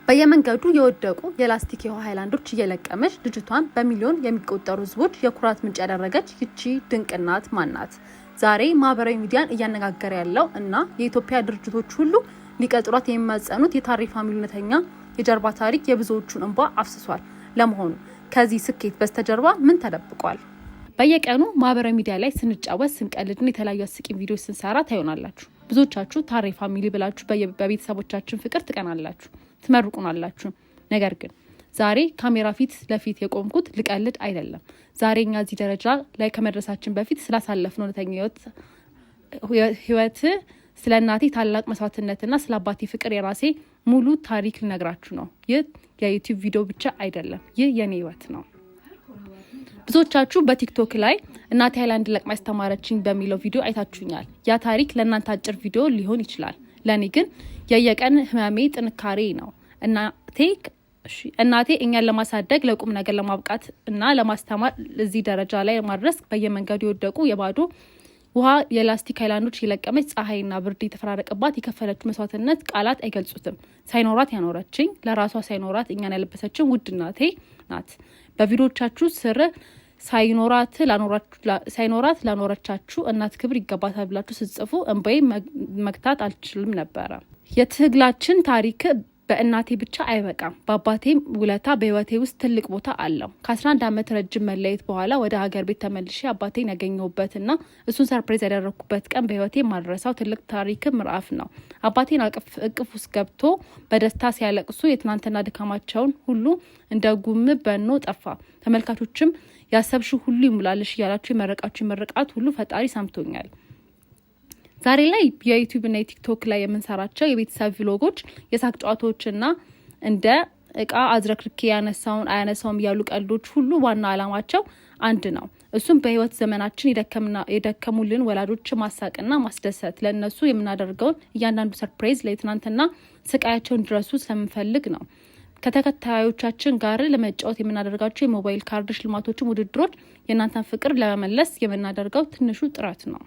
በየመንገዱ የወደቁ የላስቲክ የውሃ ሃይላንዶች እየለቀመች ልጅቷን በሚሊዮን የሚቆጠሩ ህዝቦች የኩራት ምንጭ ያደረገች ይቺ ድንቅ እናት ማናት? ዛሬ ማህበራዊ ሚዲያን እያነጋገረ ያለው እና የኢትዮጵያ ድርጅቶች ሁሉ ሊቀጥሯት የሚማጸኑት የታሬ ፋሚሊ እውነተኛ የጀርባ ታሪክ የብዙዎቹን እንባ አፍስሷል። ለመሆኑ ከዚህ ስኬት በስተጀርባ ምን ተደብቋል? በየቀኑ ማህበራዊ ሚዲያ ላይ ስንጫወት ስንቀልድን የተለያዩ አስቂኝ ቪዲዮዎች ስንሰራ ታዩናላችሁ። ብዙዎቻችሁ ታሬ ፋሚሊ ብላችሁ በቤተሰቦቻችን ፍቅር ትቀናላችሁ፣ ትመርቁናላችሁ። ነገር ግን ዛሬ ካሜራ ፊት ለፊት የቆምኩት ልቀልድ አይደለም። ዛሬኛ እዚህ ደረጃ ላይ ከመድረሳችን በፊት ስላሳለፍነው እውነተኛ ህይወት ስለ እናቴ ታላቅ መስዋዕትነትና ስለ አባቴ ፍቅር የራሴ ሙሉ ታሪክ ልነግራችሁ ነው። ይህ የዩቲዩብ ቪዲዮ ብቻ አይደለም፣ ይህ የኔ ህይወት ነው። ብዙዎቻችሁ በቲክቶክ ላይ እናቴ ሃይላንድ ለቅማ ያስተማረችኝ በሚለው ቪዲዮ አይታችሁኛል። ያ ታሪክ ለእናንተ አጭር ቪዲዮ ሊሆን ይችላል። ለኔ ግን የየቀን ህመሜ ጥንካሬ ነው። እናቴ እኛን ለማሳደግ ለቁም ነገር ለማብቃት እና ለማስተማር እዚህ ደረጃ ላይ ማድረስ በየመንገዱ የወደቁ የባዶ ውሃ የላስቲክ ሃይላንዶች የለቀመች ፀሐይና ብርድ የተፈራረቀባት የከፈለችው መስዋዕትነት ቃላት አይገልጹትም። ሳይኖራት ያኖረችኝ ለራሷ ሳይኖራት እኛን ያለበሰችን ውድ እናቴ ናት። በቪዲዮቻችሁ ስር ሳይኖራት ላኖረቻችሁ እናት ክብር ይገባታል ብላችሁ ስትጽፉ እንባዬ መግታት አልችልም ነበረ። የትግላችን ታሪክ በእናቴ ብቻ አይበቃም። በአባቴም ውለታ በህይወቴ ውስጥ ትልቅ ቦታ አለው። ከ11 ዓመት ረጅም መለየት በኋላ ወደ ሀገር ቤት ተመልሼ አባቴን ያገኘሁበትና እሱን ሰርፕራይዝ ያደረኩበት ቀን በህይወቴ ማድረሳው ትልቅ ታሪክ ምዕራፍ ነው። አባቴን እቅፍ ውስጥ ገብቶ በደስታ ሲያለቅሱ የትናንትና ድካማቸውን ሁሉ እንደ ጉም በኖ ጠፋ። ተመልካቾችም ያሰብሽው ሁሉ ይሙላልሽ እያላችሁ የመረቃችሁ ምርቃት ሁሉ ፈጣሪ ሰምቶኛል። ዛሬ ላይ የዩቲዩብ እና የቲክቶክ ላይ የምንሰራቸው የቤተሰብ ቪሎጎች የሳቅ ጨዋታዎችና እንደ እቃ አዝረክርኬ አያነሳውም ያሉ ቀልዶች ሁሉ ዋና አላማቸው አንድ ነው። እሱም በህይወት ዘመናችን የደከሙልን ወላጆች ማሳቅና ማስደሰት፣ ለነሱ የምናደርገውን እያንዳንዱ ሰርፕራይዝ ለትናንትና ስቃያቸው እንዲረሱ ስለምንፈልግ ነው። ከተከታዮቻችን ጋር ለመጫወት የምናደርጋቸው የሞባይል ካርድ ሽልማቶችን ውድድሮች የእናንተን ፍቅር ለመመለስ የምናደርገው ትንሹ ጥረት ነው።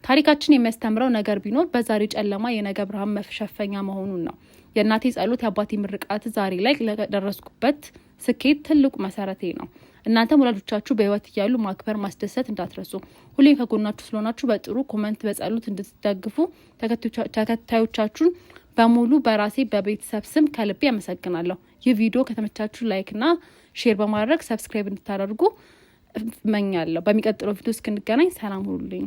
ታሪካችን የሚያስተምረው ነገር ቢኖር በዛሬ ጨለማ የነገ ብርሃን መሸፈኛ መሆኑን ነው። የእናቴ ጸሎት፣ የአባቴ ምርቃት ዛሬ ላይ ለደረስኩበት ስኬት ትልቁ መሰረቴ ነው። እናንተም ወላጆቻችሁ በህይወት እያሉ ማክበር፣ ማስደሰት እንዳትረሱ። ሁሌም ከጎናችሁ ስለሆናችሁ በጥሩ ኮመንት፣ በጸሎት እንድትደግፉ ተከታዮቻችሁን በሙሉ በራሴ በቤተሰብ ስም ከልቤ ያመሰግናለሁ። ይህ ቪዲዮ ከተመቻችሁ ላይክና ሼር በማድረግ ሰብስክራይብ እንድታደርጉ እመኛለሁ። በሚቀጥለው ቪዲዮ እስክንገናኝ ሰላም ሁኑልኝ።